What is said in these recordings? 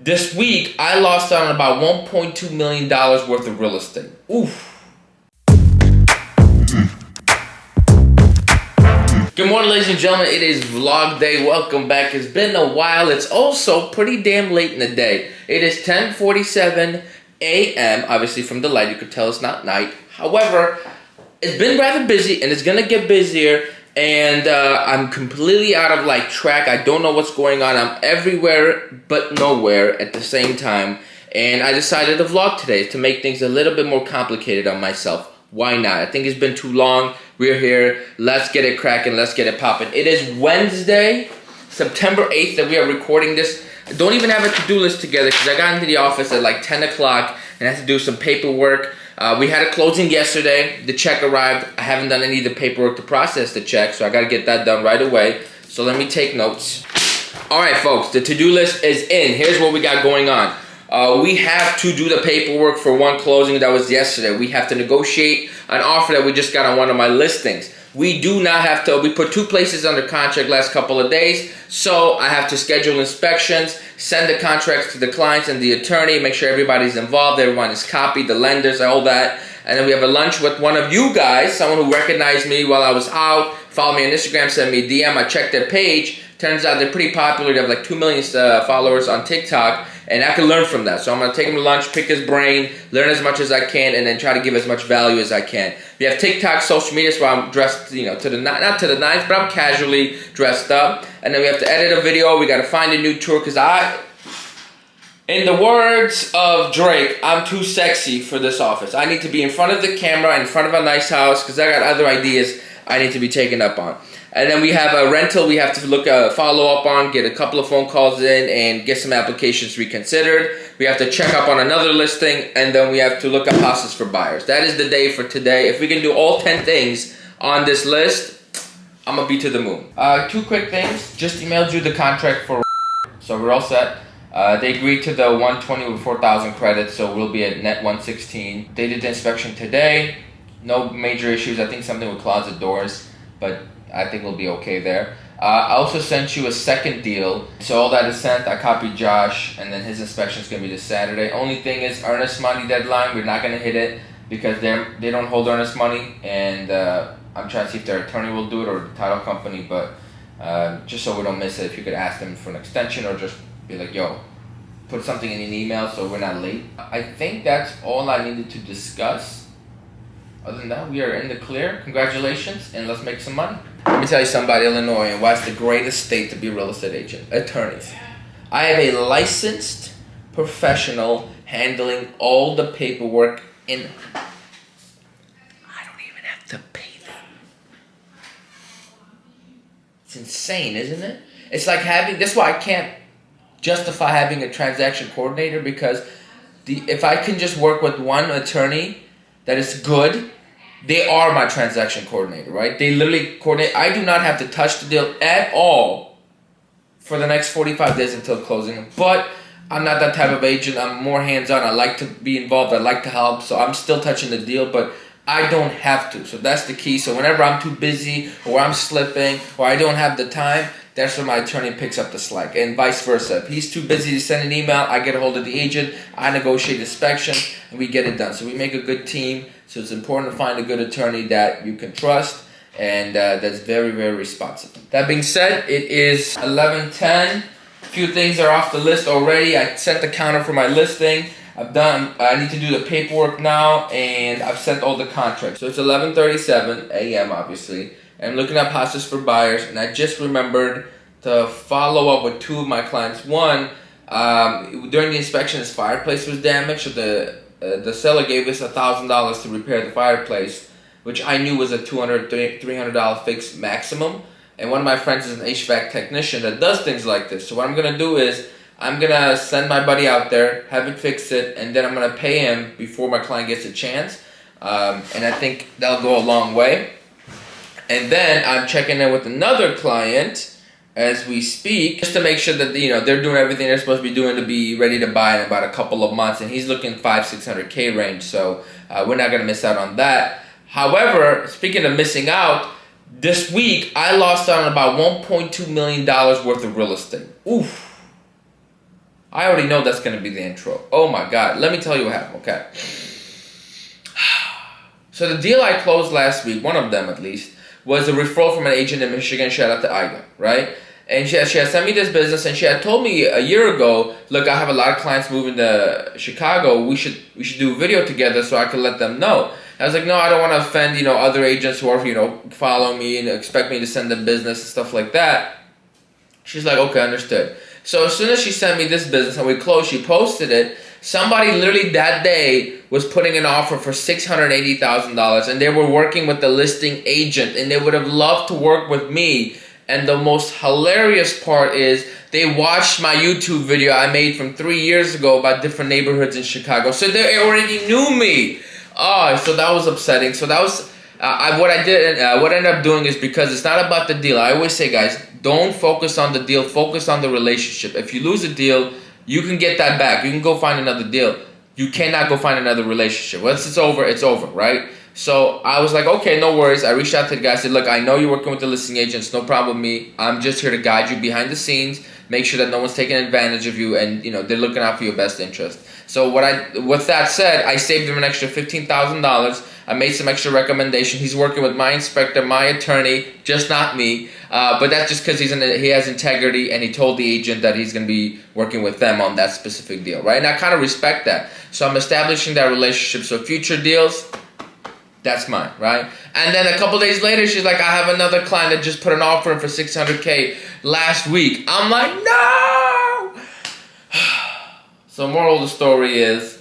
This week, I lost out on about $1.2 million worth of real estate. Oof. Good morning, ladies and gentlemen. It is vlog day. Welcome back. It's been a while. It's also pretty damn late in the day. It is 10:47 a.m. Obviously, from the light, you could tell it's not night. However, it's been rather busy, and it's going to get busier. And I'm completely out of track. I don't know what's going on. I'm everywhere but nowhere at the same time. And I decided to vlog today to make things a little bit more complicated on myself. Why not? I think it's been too long. We're here. Let's get it cracking. Let's get it popping. It is Wednesday, September 8th that we are recording this. I don't even have a to-do list together because I got into the office at 10 o'clock and I had to do some paperwork. We had a closing yesterday. The check arrived. I haven't done any of the paperwork to process the check, so I got to get that done right away. So let me take notes. All right, folks, the to-do list is in. Here's what we got going on. We have to do the paperwork for one closing that was yesterday. We have to negotiate an offer that we just got on one of my listings. We do not have to, we put 2 places under contract last couple of days, so I have to schedule inspections, send the contracts to the clients and the attorney, make sure everybody's involved, everyone is copied, the lenders, all that. And then we have a lunch with one of you guys, someone who recognized me while I was out, followed me on Instagram, sent me a DM, I checked their page. Turns out they're pretty popular. They have 2 million followers on TikTok, and I can learn from that. So I'm gonna take him to lunch, pick his brain, learn as much as I can, and then try to give as much value as I can. We have TikTok, social media, so I'm dressed, to the not to the nines, but I'm casually dressed up. And then we have to edit a video. We gotta find a new tour because in the words of Drake, I'm too sexy for this office. I need to be in front of the camera, in front of a nice house, because I got other ideas I need to be taken up on. And then we have a rental we have to follow up on, get a couple of phone calls in, and get some applications reconsidered. We have to check up on another listing, and then we have to look up houses for buyers. That is the day for today. If we can do all 10 things on this list, I'm going to be to the moon. 2 quick things. Just emailed you the contract for so we're all set. They agreed to the 120 with 4,000 credits, so we'll be at net 116. They did the inspection today. No major issues. I think something with closet doors, but I think we'll be okay there. I also sent you a second deal. So all that is sent. I copied Josh, and then his inspection is going to be this Saturday. Only thing is earnest money deadline. We're not going to hit it because they don't hold earnest money, and I'm trying to see if their attorney will do it or the title company, but just so we don't miss it, if you could ask them for an extension or just be like, yo, put something in an email so we're not late. I think that's all I needed to discuss. Other than that, we are in the clear. Congratulations, and let's make some money. Let me tell you something about Illinois and why it's the greatest state to be a real estate agent. Attorneys. I have a licensed professional handling all the paperwork, and I don't even have to pay them. It's insane, isn't it? It's like that's why I can't justify having a transaction coordinator, because if I can just work with one attorney that is good, they are my transaction coordinator, right? They literally coordinate. I do not have to touch the deal at all for the next 45 days until closing. But I'm not that type of agent. I'm more hands-on. I like to be involved. I like to help. So I'm still touching the deal, but I don't have to. So that's the key. So whenever I'm too busy or I'm slipping or I don't have the time, that's when my attorney picks up the slack, and vice versa. If he's too busy to send an email, I get a hold of the agent, I negotiate inspection, and we get it done. So we make a good team. So it's important to find a good attorney that you can trust and that's very, very responsible. That being said, it is 11:10. A few things are off the list already. I sent the counter for my listing. I need to do the paperwork now, and I've sent all the contracts. So it's 11:37 a.m. obviously. I'm looking up houses for buyers, and I just remembered to follow up with 2 of my clients. One, during the inspection, his fireplace was damaged, so the seller gave us $1,000 to repair the fireplace, which I knew was a $200, $300 fixed maximum. And one of my friends is an HVAC technician that does things like this. So what I'm gonna do is I'm gonna send my buddy out there, have it fix it, and then I'm gonna pay him before my client gets a chance. And I think that'll go a long way. And then I'm checking in with another client as we speak, just to make sure that they're doing everything they're supposed to be doing to be ready to buy in about a couple of months. And he's looking 500-600K range, so we're not gonna miss out on that. However, speaking of missing out, this week I lost out on about $1.2 million worth of real estate. Oof. I already know that's going to be the intro. Oh my God. Let me tell you what happened, okay? So the deal I closed last week, one of them at least, was a referral from an agent in Michigan. Shout out to Ida, right? And she had sent me this business, and she had told me a year ago, look, I have a lot of clients moving to Chicago. We should do a video together so I can let them know. I was like, no, I don't want to offend, other agents who are, following me and expect me to send them business and stuff like that. She's like, okay, understood. So as soon as she sent me this business and we closed, she posted it. Somebody literally that day was putting an offer for $680,000, and they were working with the listing agent, and they would have loved to work with me. And the most hilarious part is they watched my YouTube video I made from 3 years ago about different neighborhoods in Chicago. So they already knew me. Oh, so that was upsetting. So that was what I did. What I ended up doing is, because it's not about the deal. I always say, guys, don't focus on the deal. Focus on the relationship. If you lose a deal, you can get that back. You can go find another deal. You cannot go find another relationship. Once it's over, right? So I was like, okay, no worries. I reached out to the guy. I said, look, I know you're working with the listing agents. No problem with me. I'm just here to guide you behind the scenes. Make sure that no one's taking advantage of you, and they're looking out for your best interest. So with that said, I saved him an extra $15,000. I made some extra recommendation. He's working with my inspector, my attorney, just not me. But that's just because he has integrity, and he told the agent that he's going to be working with them on that specific deal, right? And I kind of respect that. So I'm establishing that relationship. So future deals, that's mine, right? And then a couple days later, she's like, I have another client that just put an offer in for $600K last week. I'm like, no! So moral of the story is,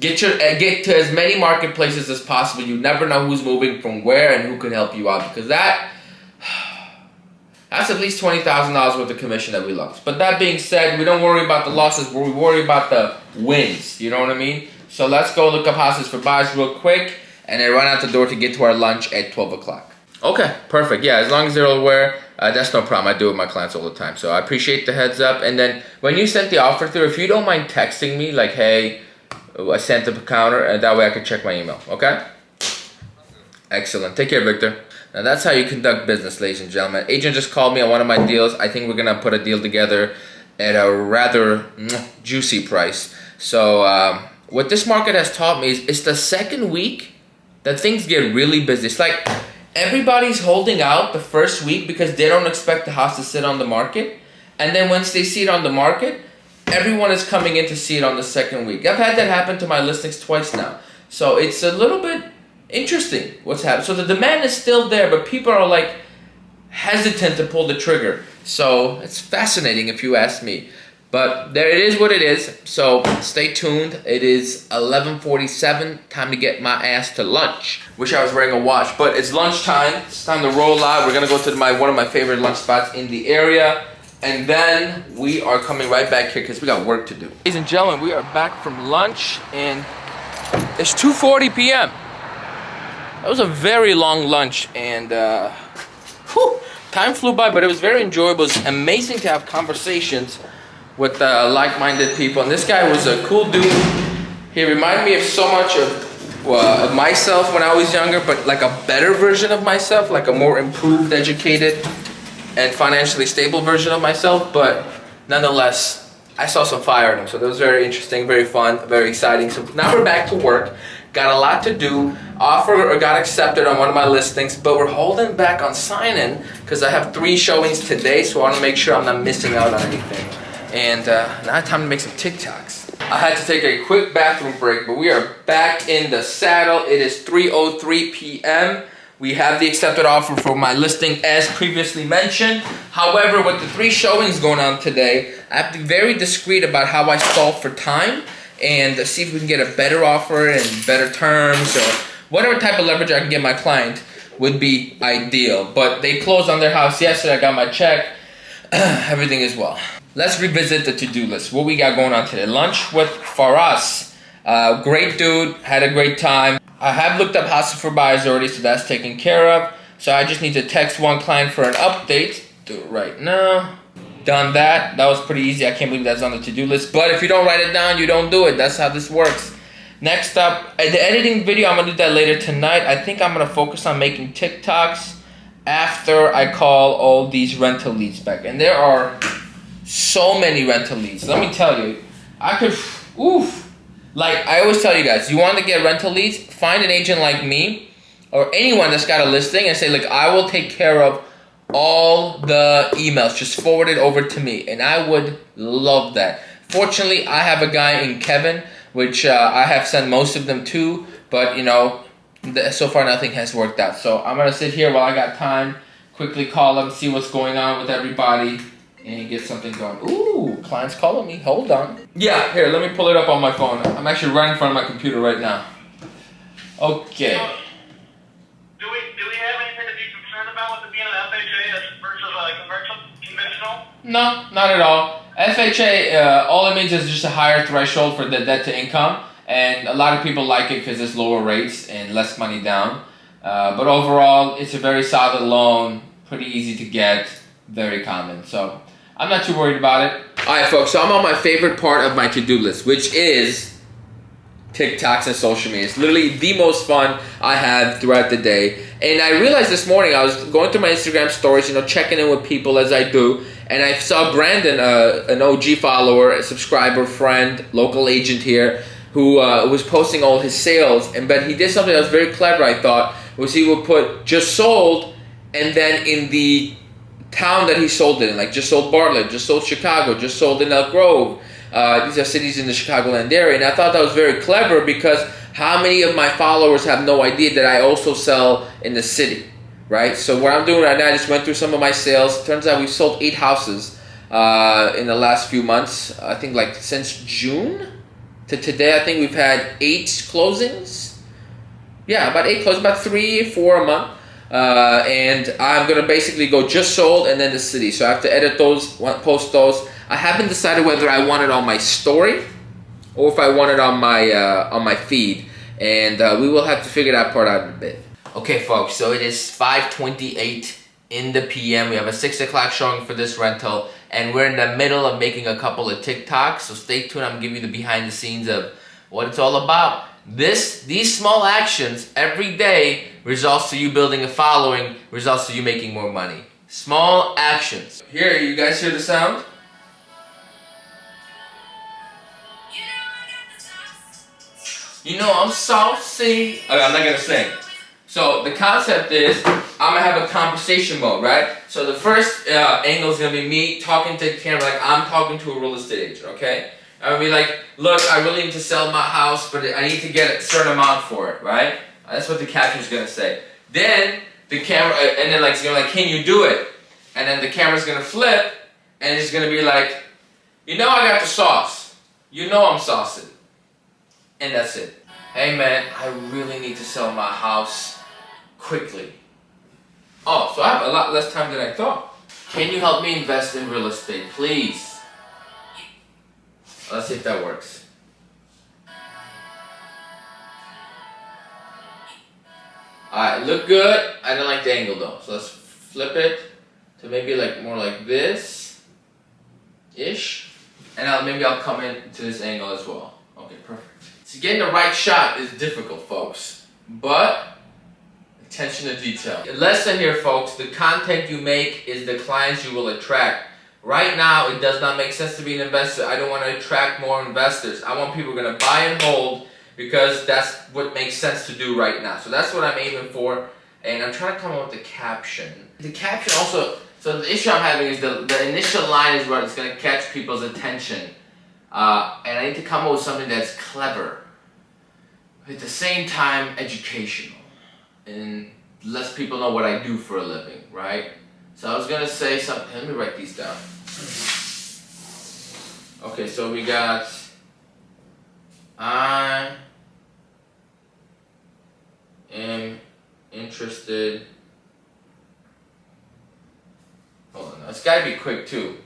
get to as many marketplaces as possible. You never know who's moving from where and who can help you out, because that's at least $20,000 worth of commission that we lost. But that being said, we don't worry about the losses. We worry about the wins. You know what I mean? So let's go look up houses for buys real quick, and then run out the door to get to our lunch at 12 o'clock. Okay, perfect. Yeah, as long as they're aware, that's no problem. I do it with my clients all the time. So I appreciate the heads up. And then when you sent the offer through, if you don't mind texting me, like, hey, I sent the counter, and that way I can check my email, okay? Excellent. Take care, Victor. Now that's how you conduct business, ladies and gentlemen. Agent just called me on one of my deals. I think we're going to put a deal together at a rather juicy price. So what this market has taught me is it's the second week that things get really busy. It's like everybody's holding out the first week because they don't expect the house to sit on the market. And then once they see it on the market, everyone is coming in to see it on the second week. I've had that happen to my listings twice now. So it's a little bit interesting what's happening. So the demand is still there, but people are like hesitant to pull the trigger. So it's fascinating if you ask me. But there it is what it is. So stay tuned. It is 11:47. Time to get my ass to lunch. Wish I was wearing a watch, but it's lunchtime. It's time to roll out. We're gonna go to one of my favorite lunch spots in the area. And then we are coming right back here because we got work to do. Ladies and gentlemen, we are back from lunch, and it's 2:40 p.m. That was a very long lunch, and time flew by, but it was very enjoyable. It's amazing to have conversations with like-minded people. And this guy was a cool dude. He reminded me of so much of myself when I was younger, but like a better version of myself, like a more improved, educated, and financially stable version of myself. But nonetheless, I saw some fire in him. So that was very interesting, very fun, very exciting. So now we're back to work. Got a lot to do. Offer got accepted on one of my listings, but we're holding back on signing because I have 3 showings today, so I want to make sure I'm not missing out on anything. And now time to make some TikToks. I had to take a quick bathroom break, but we are back in the saddle. It is 3:03 p.m. We have the accepted offer for my listing as previously mentioned. However, with the 3 showings going on today, I have to be very discreet about how I stall for time and see if we can get a better offer and better terms, or whatever type of leverage I can get my client would be ideal. But they closed on their house yesterday. I got my check. Everything is well. Let's revisit the to-do list. What we got going on today? Lunch with Faraz. Great dude. Had a great time. I have looked up houses for buyers already, so that's taken care of. So I just need to text one client for an update. Do it right now. Done that. That was pretty easy. I can't believe that's on the to-do list. But if you don't write it down, you don't do it. That's how this works. Next up, the editing video, I'm going to do that later tonight. I think I'm going to focus on making TikToks after I call all these rental leads back. And there are so many rental leads. Let me tell you, I could, oof. Like I always tell you guys, you want to get rental leads, find an agent like me or anyone that's got a listing and say, look, I will take care of all the emails. Just forward it over to me. And I would love that. Fortunately, I have a guy in Kevin, which I have sent most of them to, but you know, so far nothing has worked out. So I'm going to sit here while I got time, quickly call him, see what's going on with everybody, and get something going. Ooh, client's calling me. Hold on. Yeah, here, let me pull it up on my phone. I'm actually right in front of my computer right now. Okay. Do we have anything to be concerned about with it being an FHA versus conventional? No, not at all. FHA, all it means is just a higher threshold for the debt to income, and a lot of people like it because it's lower rates and less money down. But overall, it's a very solid loan, pretty easy to get, very common. So I'm not too worried about it. All right, folks, so I'm on my favorite part of my to-do list, which is TikToks and social media. It's literally the most fun I have throughout the day. And I realized this morning, I was going through my Instagram stories, you know, checking in with people as I do, and I saw Brandon, an OG follower, a subscriber, friend, local agent here, who was posting all his sales. But he did something that was very clever, I thought, was he would put just sold, and then in the town that he sold in, like just sold Bartlett, just sold Chicago, just sold in Elk Grove. These are cities in the Chicagoland area, and I thought that was very clever because how many of my followers have no idea that I also sell in the city, right? So what I'm doing right now, I just went through some of my sales. Turns out we've sold 8 houses in the last few months. I think like since June to today, I think we've had 8 closings. Yeah, about 8 closings, about 3 or 4 a month. And I'm going to basically go just sold and then the city. So I have to edit those, post those. I haven't decided whether I want it on my story or if I want it on my feed. And we will have to figure that part out in a bit. Okay, folks, so it is 5:28 in the PM. We have a 6 o'clock showing for this rental. And we're in the middle of making a couple of TikToks. So stay tuned. I'm giving you the behind the scenes of what it's all about. These small actions every day results to you building a following, results to you making more money. Small actions. Here, you guys hear the sound? You know I'm saucy. Okay, I'm not gonna sing. So the concept is I'm gonna have a conversation mode, right? So the first angle is gonna be me talking to the camera like I'm talking to a real estate agent, okay? I would be like, look, I really need to sell my house, but I need to get a certain amount for it, right? That's what the caption's gonna say. Then the camera, and then like it's gonna like, can you do it? And then the camera's gonna flip, and it's gonna be like, you know I got the sauce. You know I'm saucing. And that's it. Hey man, I really need to sell my house quickly. Oh, so I have a lot less time than I thought. Can you help me invest in real estate, please? Let's see if that works. Alright, look good. I don't like the angle though. So let's flip it to maybe like more like this ish. And maybe I'll come into this angle as well. Okay, perfect. So getting the right shot is difficult, folks. But attention to detail. The lesson here, folks, the content you make is the clients you will attract. Right now, it does not make sense to be an investor. I don't want to attract more investors. I want people who are going to buy and hold because that's what makes sense to do right now. So that's what I'm aiming for. And I'm trying to come up with the caption. The caption also, so the issue I'm having is the initial line is where it's going to catch people's attention. And I need to come up with something that's clever. At the same time, educational. And lets people know what I do for a living, right? So I was going to say something. Let me write these down. Okay, so we got I am interested. Hold on, it's got to be quick too.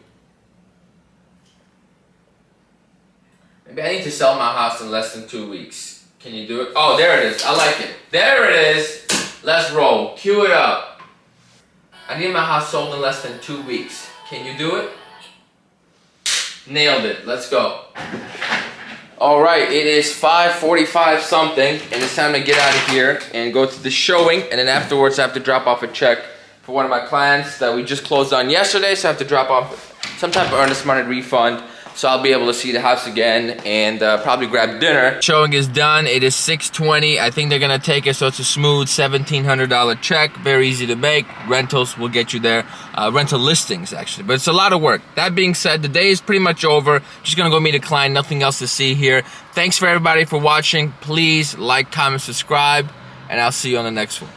Maybe I need to sell my house in less than 2 weeks. Can you do it? Oh, there it is. I like it. There it is. Let's roll. Cue it up. I need my house sold in less than 2 weeks. Can you do it? Nailed it. Let's go. Alright, it is 5:45 something, and it's time to get out of here and go to the showing, and then afterwards I have to drop off a check for one of my clients that we just closed on yesterday, so I have to drop off some type of earnest money refund. So I'll be able to see the house again and probably grab dinner. Showing is done. It is 6:20. I think they're gonna take it, so it's a smooth $1,700 check. Very easy to make. Rentals will get you there. Rental listings, actually. But it's a lot of work. That being said, the day is pretty much over. Just gonna go meet a client. Nothing else to see here. Thanks for everybody for watching. Please like, comment, subscribe, and I'll see you on the next one.